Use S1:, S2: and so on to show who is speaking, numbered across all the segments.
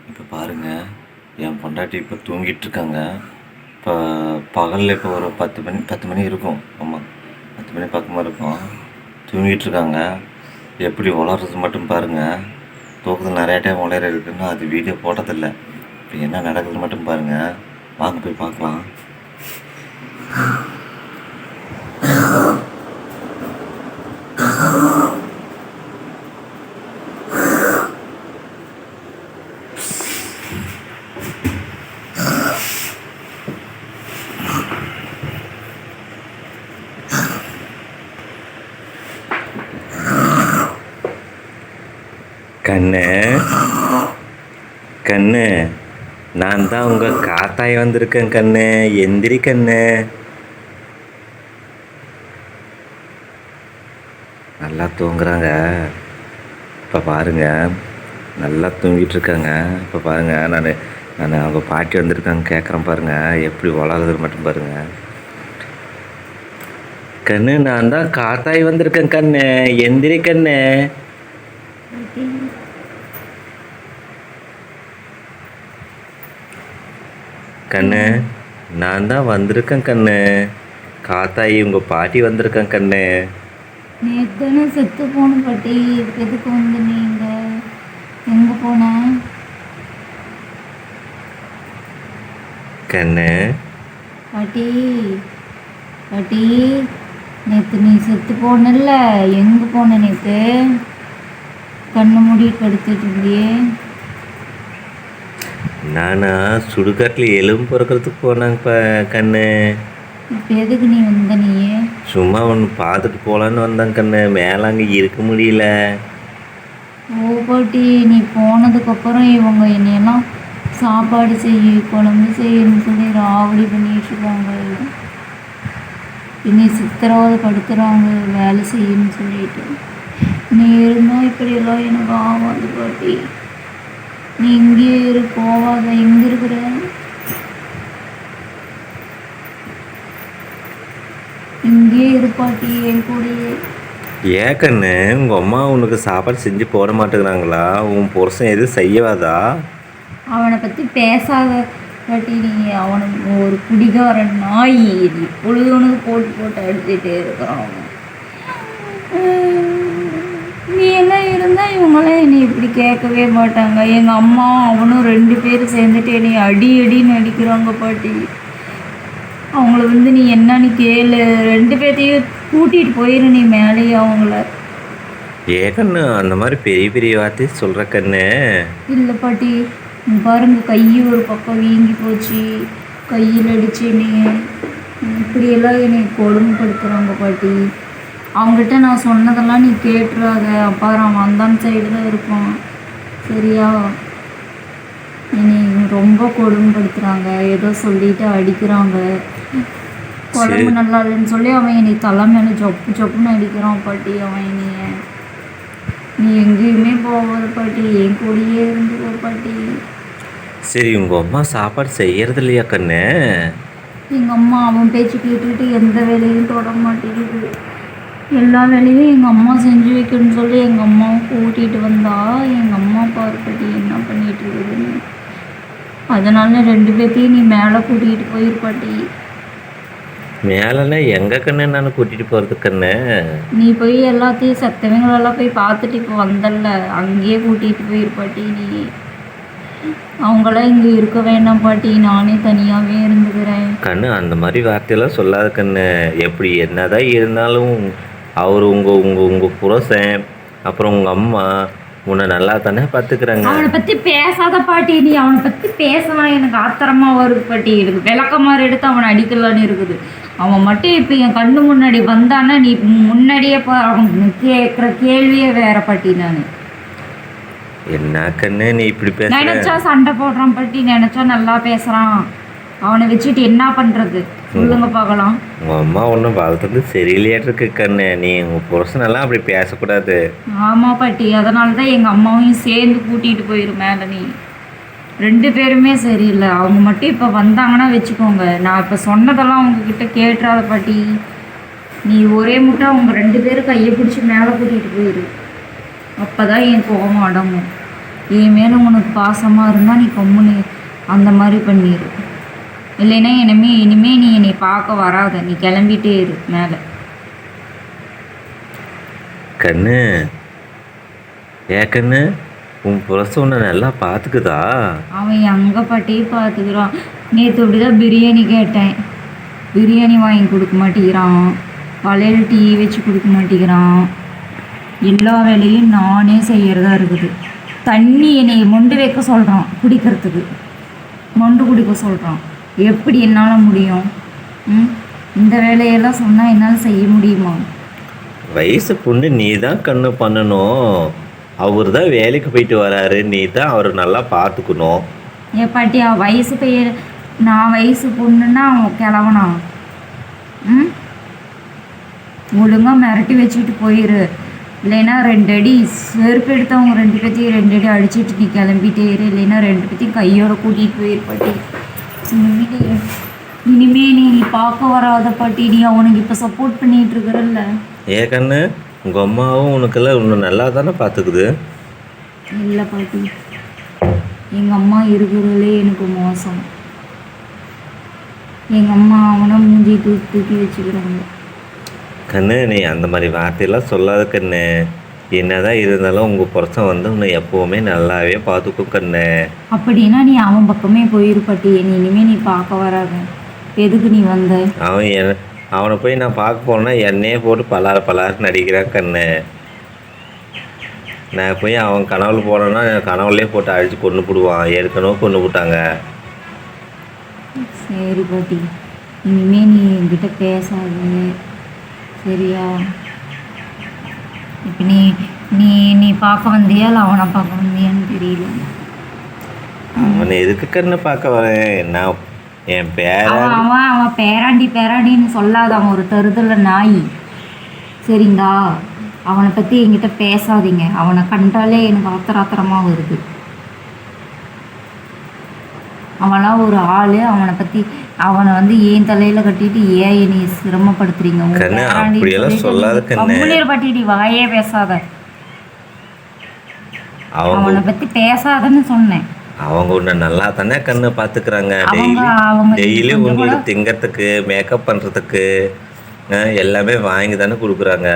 S1: இப்போ பாருங்கள், என் பொண்டாட்டி இப்போ தூங்கிட்டுருக்காங்க. இப்போ பகலில் இப்போ ஒரு 10 மணி இருக்கும். ஆமாம், 10 மணி பக்கமாக இருக்கும். தூங்கிட்டுருக்காங்க. எப்படி உளறது மட்டும் பாருங்கள். தூக்கத்தில் நிறையா டைம் உளற இருக்குன்னு அது வீடியோ போட்டதில்லை. இப்போ என்ன நடக்குதுன்னு மட்டும் பாருங்கள். வாங்க போய் பார்க்கலாம். கண்ணு கண்ணு, நான் தான் உங்கள் காத்தாய் வந்திருக்கேன் கண்ணு. எந்திரி கண்ணு. நல்லா தூங்குறாங்க. இப்போ பாருங்க, நல்லா தூங்கிட்டு இருக்காங்க. இப்போ பாருங்க, நான் அவங்க பாட்டி வந்திருக்காங்க கேட்குறேன் பாருங்க, எப்படி வளருதுன்னு மட்டும் பாருங்க. கண்ணு, நான் தான் காத்தாய் வந்திருக்கேன் கண்ணு. எந்திரி கண்ணு. கண்ணு, நான் தான் வந்திருக்கேன் கண்ணு. காத்தாயி உங்கள் பாட்டி வந்திருக்கேன் கண்ணு.
S2: நேற்று செத்து போன பாட்டி, எதுக்கு வந்து நீங்க எங்கே போன
S1: கண்ணு?
S2: பாட்டி பாட்டி, நேற்று நீ செத்து போனல, எங்கே போன நேற்று? கண்ணு மூடிட்டு படுத்துட்டு இருந்தியே.
S1: நானா சுடுகாட்டில் எலும்பு பிறக்கிறதுக்கு போனாங்க கண்ணு.
S2: இப்போ எதுக்கு நீ வந்த? நீயே
S1: சும்மா ஒன்று பார்த்துட்டு போகலான்னு வந்தாங்க கண்ணு. மேலே அங்கே இருக்க முடியல.
S2: ஓ பாட்டி, நீ போனதுக்கப்புறம் இவங்க என்னையெல்லாம் சாப்பாடு செய்ய, குழம்பு செய்யணும்னு சொல்லி ராவடி பண்ணிட்டு இருக்காங்க. என்னை சித்திரவதை படுத்துகிறாங்க வேலை செய்யணும்னு சொல்லிட்டு. நீ இருந்தால் இப்படியெல்லாம் எனக்கு ஆகாது பாட்டி. நீ இங்கேயே இரு, போவாத. எங்கே இருக்கிற? இங்கேயே இரு பாட்டி, என் கூடயே.
S1: ஏன் கண்ணு, உங்கள் அம்மா உனக்கு சாப்பாடு செஞ்சு போட மாட்டேங்கிறாங்களா? உன் புருஷன் எதுவும் செய்யவாதா?
S2: அவனை பற்றி பேசாத பாட்டி. நீ அவனுக்கு ஒரு குடிகார நாய். இப்பொழுது உனக்கு போட்டு போட்டு அடிச்சுட்டே இருக்கிறான். நீ எல்லாம் இருந்தால் இவங்களாம் என்னை இப்படி கேட்கவே மாட்டாங்க. எங்கள் அம்மா அவனும் 2 பேரும் சேர்ந்துட்டு என்னை அடின்னு அடிக்கிறாங்க பாட்டி. அவங்கள வந்து நீ என்னன்னு கேளு. 2 பேர்த்தையும் கூட்டிகிட்டு போயிரு நீ மேலேயே அவங்கள.
S1: கண்ணு, அந்த மாதிரி பெரிய பெரிய வார்த்தை சொல்கிற கண்ணு.
S2: இல்லை பாட்டி, பாருங்க, கை ஒரு பக்கம் வீங்கி போச்சு. கையில் அடிச்சு நீ இப்படியெல்லாம் என்னை கொடுமைப்படுத்துகிறாங்க பாட்டி. அவங்ககிட்ட நான் சொன்னதெல்லாம் நீ கேட்டுறாத. அப்பா அவன் வந்தான் சைடு தான் இருப்பான், சரியா? என்னை ரொம்ப கொடுமைப்படுத்துகிறாங்க. ஏதோ சொல்லிட்டு அடிக்கிறாங்க. குழம்பு நல்லா இல்லைன்னு சொல்லி அவன் என்னை தலை மேலே சொப்புன்னு அடிக்கிறான் பாட்டி. அவன் என்னைய, நீ எங்கேயுமே போகாத பாட்டி, என் கூடயே இருந்துக்கோ பாட்டி.
S1: சரி, உங்கள் அம்மா சாப்பாடு செய்யறது இல்லையா கண்ணு?
S2: எங்கள் அம்மா அவன் பேச்சு கேட்டுக்கிட்டு எந்த வேலையும் தொட மாட்டேங்குது. எல்லா வேலையும் எங்கள் அம்மா செஞ்சு வைக்கணும்னு சொல்லி எங்கள் அம்மாவை கூட்டிகிட்டு வந்தா எங்கள் அம்மா பாருப்பட்டி என்ன பண்ணிகிட்டு இருக்குதுன்னு. அதனால 2 பேர்த்தையும் நீ மேலே கூட்டிகிட்டு போயிருப்பாட்டி.
S1: மேலேன்னா எங்கே கண்ணு நான் கூட்டிகிட்டு போகிறது கண்ணு?
S2: நீ போய் எல்லாத்தையும் செத்தவங்களெல்லாம் போய் பார்த்துட்டு இப்போ வந்தல்ல, அங்கேயே கூட்டிகிட்டு போயிருப்பாட்டி. நீ அவங்களாம் இங்கே இருக்க வேண்டாம் பாட்டி, நானே தனியாகவே இருந்துக்கிறேன்.
S1: கண்ணு, அந்த மாதிரி வார்த்தையெல்லாம் சொல்லாத கண்ணு. எப்படி என்னதான் இருந்தாலும் அவர் உங்கள் புருஷன், அப்புறம் உங்கள் அம்மா உன்னை நல்லா தானே பார்த்துக்கிறாங்க.
S2: அவனை பற்றி பேசாத பாட்டி. நீ அவனை பற்றி பேசினா எனக்கு ஆத்திரமாக வருது பாட்டி. எனக்கு விளக்கமாறு எடுத்து அவனை அடிக்கலான்னு இருக்குது. அவன் மட்டும் இப்போ என் கண்ணு முன்னாடி வந்தானா நீ முன்னாடியே அவன் கேட்குற கேள்வியே வேற பாட்டி. நான்
S1: என்ன கண்ணு நீ இப்படி பேச?
S2: நினைச்சா சண்டை போடுறான் பாட்டி, நினைச்சா நல்லா பேசுறான். அவனை வச்சுட்டு என்ன பண்றது சொல்லுங்க பார்க்கலாம்.
S1: உங்கள் அம்மா ஒன்றும் வளர்த்துறது சரியில்லையாட்டு இருக்கு கண்ணு. நீ உங்கள் புருஷனெல்லாம் அப்படி பேசக்கூடாது.
S2: ஆமாம் பாட்டி, அதனால தான் எங்கள் அம்மாவையும் சேர்ந்து கூட்டிகிட்டு போயிடும் மேலே. நீ 2 பேருமே சரியில்லை. அவங்க மட்டும் இப்போ வந்தாங்கன்னா வச்சுக்கோங்க, நான் இப்போ சொன்னதெல்லாம் அவங்கக்கிட்ட கேட்டுறாத பாட்டி. நீ ஒரே முட்டை அவங்க 2 பேரும் கையை பிடிச்சி மேலே கூட்டிகிட்டு போயிரு. அப்போ தான் என் கோபம் அடங்கும். என் மேலே உனக்கு பாசமாக இருந்தால் நீ கம்முன்னு அந்த மாதிரி பண்ணிடு. இல்லைன்னா இனிமே நீ என்னை பார்க்க வராத, நீ கிளம்பிட்டே இரு மேலே.
S1: கண்ணு கண்ணு உன் புரச உன்னை நல்லா பார்த்துக்குதா?
S2: அவன் எங்கே பாட்டி பார்த்துக்கிறான். நேற்று அப்படிதான் பிரியாணி கேட்டேன், பிரியாணி வாங்கி கொடுக்க மாட்டேங்கிறான். வளையல் டீ வச்சு கொடுக்க மாட்டேங்கிறான். எல்லா வேலையும் நானே செய்கிறதா இருக்குது. தண்ணி என்னை மொண்டு வைக்க சொல்கிறான், குடிக்கிறதுக்கு மொண்டு குடிக்க சொல்கிறான். எப்படி என்னால் முடியும்? இந்த வேலையெல்லாம் சொன்னால் என்னால் செய்ய முடியுமா?
S1: வயசு பொண்ணு நீ தான் கண்ணு பண்ணணும். அவர் தான் வேலைக்கு போயிட்டு வராரு, நீ தான் அவரை நல்லா பார்த்துக்கணும்.
S2: ஏ பாட்டி, வயசு பெயர் நான் வயசு பொண்ணுன்னா அவன் கிளவனா? ஒழுங்காக மிரட்டி வச்சுட்டு போயிரு. இல்லைன்னா 2 அடி செருப்பு எடுத்தவங்க 2 பேர்த்தையும் 2 அடி அடிச்சுட்டு நீ கிளம்பிட்டே இரு. இல்லைன்னா 2 பேர்த்தையும் கையோட கூட்டிகிட்டு போயிரு பாட்டி. இனிமே நீ பார்க்க வராத பாட்டி. நீ அவனுக்கு இப்போ சப்போர்ட் பண்ணிகிட்டு இருக்கிறல்ல.
S1: கண்ணு உங்கள் அம்மாவும் உனக்கெல்லாம் இன்னும் நல்லா தானே பார்த்துக்குது?
S2: இல்லை பாட்டி, எங்கள் அம்மா இருக்கிறதுலே எனக்கு மோசம். எங்கள் அம்மா அவனை மூஞ்சி தூக்கி வச்சுக்கிறாங்க.
S1: கண்ணு நீ அந்த மாதிரி வார்த்தையெல்லாம் சொல்லாத கண்ணு. என்னதான் இருந்தாலும் உங்கள் புருஷன் வந்து உன்னை எப்போவுமே நல்லாவே பார்த்துக்கும் கண்ணு.
S2: அப்படின்னா நீ அவன் பக்கமே போயிரு பாட்டி. இனிமேல் நீ பார்க்க வராத. எதுக்கு நீ வந்த?
S1: அவனை போய் நான் பார்க்க போனேன்னா என்னையே போட்டு பலாறு நடிக்கிறான் கண்ணு. நான் போய் அவன் கனவுல போனேன்னா கனவுலேயே போட்டு அழிச்சு கொண்டு போடுவான். ஏற்கனவே கொண்டு போட்டாங்க.
S2: சரி பாட்டி, இனிமே நீ என்கிட்ட பேசாத, சரியா? இப்போ நீ நீ நீ பார்க்க வந்தியா இல்லை அவனை பார்க்க வந்தியான்னு தெரியல.
S1: அவனை எதுக்கு கண்ணு பார்க்க வரேன்? நான் என்
S2: அவன் பேராண்டின்னு சொல்லாத. அவன் ஒரு தருதல நாய், சரிங்களா? அவனை பற்றி என்கிட்ட பேசாதீங்க. அவனை கண்டாலே எனக்கு ஆத்திரமாக வருது. அவன்லாம் ஒரு ஆள். அவனை வந்து ஏன் தலையில் கட்டிட்டு ஏன் என்னை சிரமப்படுத்துறீங்க? பட்டிடி வாயே பேசாத. அவனை பற்றி பேசாதன்னு சொன்னேன்.
S1: அவங்க உன்னை நல்லா தானே கண்ணு பார்த்துக்கிறாங்க. டெய்லி உங்களுக்கு திங்கிறதுக்கு மேக்கப் பண்ணுறதுக்கு எல்லாமே வாங்கி தானே கொடுக்குறாங்க.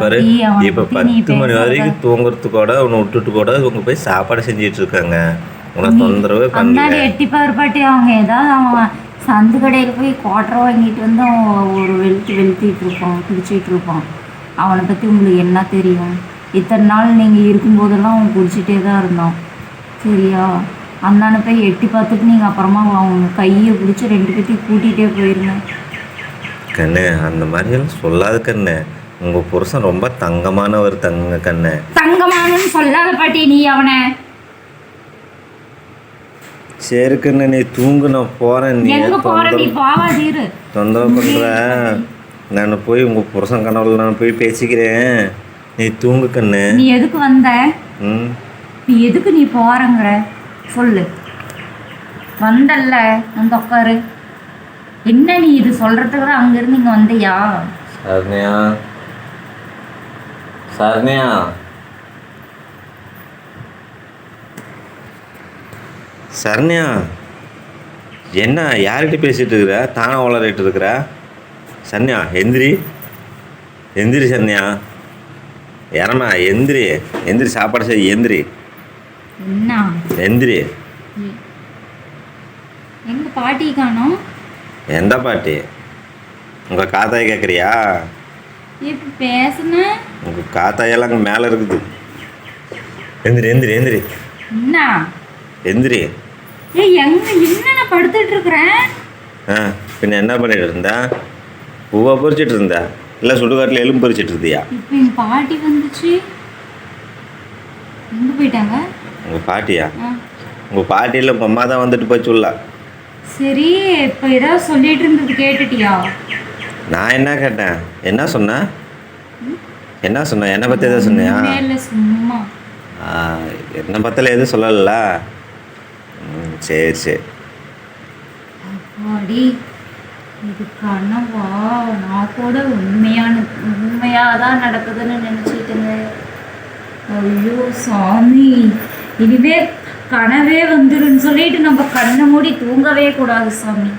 S1: பாரு, இப்போ 10 மணி வரைக்கும் தூங்குறதுக்கு கூட உன்னை விட்டுட்டு கூட இவங்க போய் சாப்பாடு செஞ்சிட்டு இருக்காங்க. உன்னை தொந்தரவே பண்ணல.
S2: எட்டி பாரு பாட்டி, அவங்க ஏதாவது அவன் சந்து கடையில் போய் குவாட்டரை வாங்கிட்டு வந்து அவன் ஒரு வெளுத்திட்டு இருப்பான், குடிச்சிட்டு இருப்பான். அவனை பற்றி உங்களுக்கு என்ன தெரியும்? இத்தனை நாள் நீங்கள் இருக்கும்போதெல்லாம் அவன் குடிச்சிட்டே தான் இருந்தான், சரியா? அந்தான போய் எட்டி பார்த்துட்டு நீங்கள் அப்புறமா அவங்க கையை பிடிச்சி 2 பேர்த்தையும் கூட்டிகிட்டே போயிருங்க.
S1: கண்ணு அந்த மாதிரியெல்லாம் சொல்லாத கண்ணு. உங்கள் புருஷன் ரொம்ப தங்கமானவர் கண்ணு.
S2: தங்கமானன்னு சொல்லாத பாட்டி நீ அவனை.
S1: சரி கண்ணு, நீ தூங்கு, நான் போகிறேன். நீ தொந்தரவு பண்ணுற. நான் போய் உங்கள் புருஷன் கனவுல நான் போய் பேசிக்கிறேன். நீ தூங்கு கண்ணு.
S2: நீ எதுக்கு வந்த? நீ எதுக்கு நீ போறங்கிற சொல்லு. வந்தல்ல, வந்து உட்காரு. என்ன நீ இது சொல்றதுக்கு தான் அங்கிருந்து இங்கே வந்தியா?
S1: சரண்யா, சரண்யா, சரண்யா, என்ன யார்கிட்ட பேசிகிட்டு இருக்கிற? தானே வளரிட்டு இருக்கிற? சரண்யா எந்திரி, எந்திரி சரண்யா. ஏறம்மா எந்திரி, எந்திரி, சாப்பாடு செய், எந்திரி.
S2: என்ன
S1: எந்திரி.
S2: எங்க பாட்டி காணோம்?
S1: எந்த பாட்டி? உங்கள் காத்தாயை கேட்குறியா?
S2: இப்போ பேசுன
S1: உங்கள் காத்தாயெல்லாம் அங்கே மேலே இருக்குது. எந்திரி, எந்திரி, எந்திரி.
S2: என்ன
S1: எந்திரி.
S2: என்ன படுத்துட்டு இருக்கிறேன்?
S1: பின்ன என்ன பண்ணிட்டு இருந்தா? பூவா பொறிச்சிட்டு இருந்தா இல்லை சுடுகாட்டில் எலும்பு பொறிச்சிட்டு இருந்தியா?
S2: இப்போ எங்கள் பாட்டி வந்துச்சு. எங்கே போயிட்டாங்க?
S1: உங்கள் பாட்டியா? உங்கள் பாட்டியில் உங்கள் அம்மா தான் வந்துட்டு போய் சொல்ல.
S2: சரி, இப்போ ஏதாவது சொல்லிட்டு இருந்தது கேட்டுட்டியா?
S1: நான் என்ன கேட்டேன்? என்ன சொன்னேன்? என்ன சொன்னேன்? என்னை பற்றி எதாவது சொன்னியா?
S2: இல்லை, சும்மா.
S1: என்னை பற்றில எதுவும் சொல்லல. சரி சரி.
S2: அப்பாடி, இது கனவா? நான் கூட உண்மையாக தான் நடக்குதுன்னு நினச்சிட்டுங்க. ஐயோ சாமி, இனிமே கனவே வந்துருன்னு சொல்லிட்டு நம்ம கண்ணை மூடி தூங்கவே கூடாது சாமி.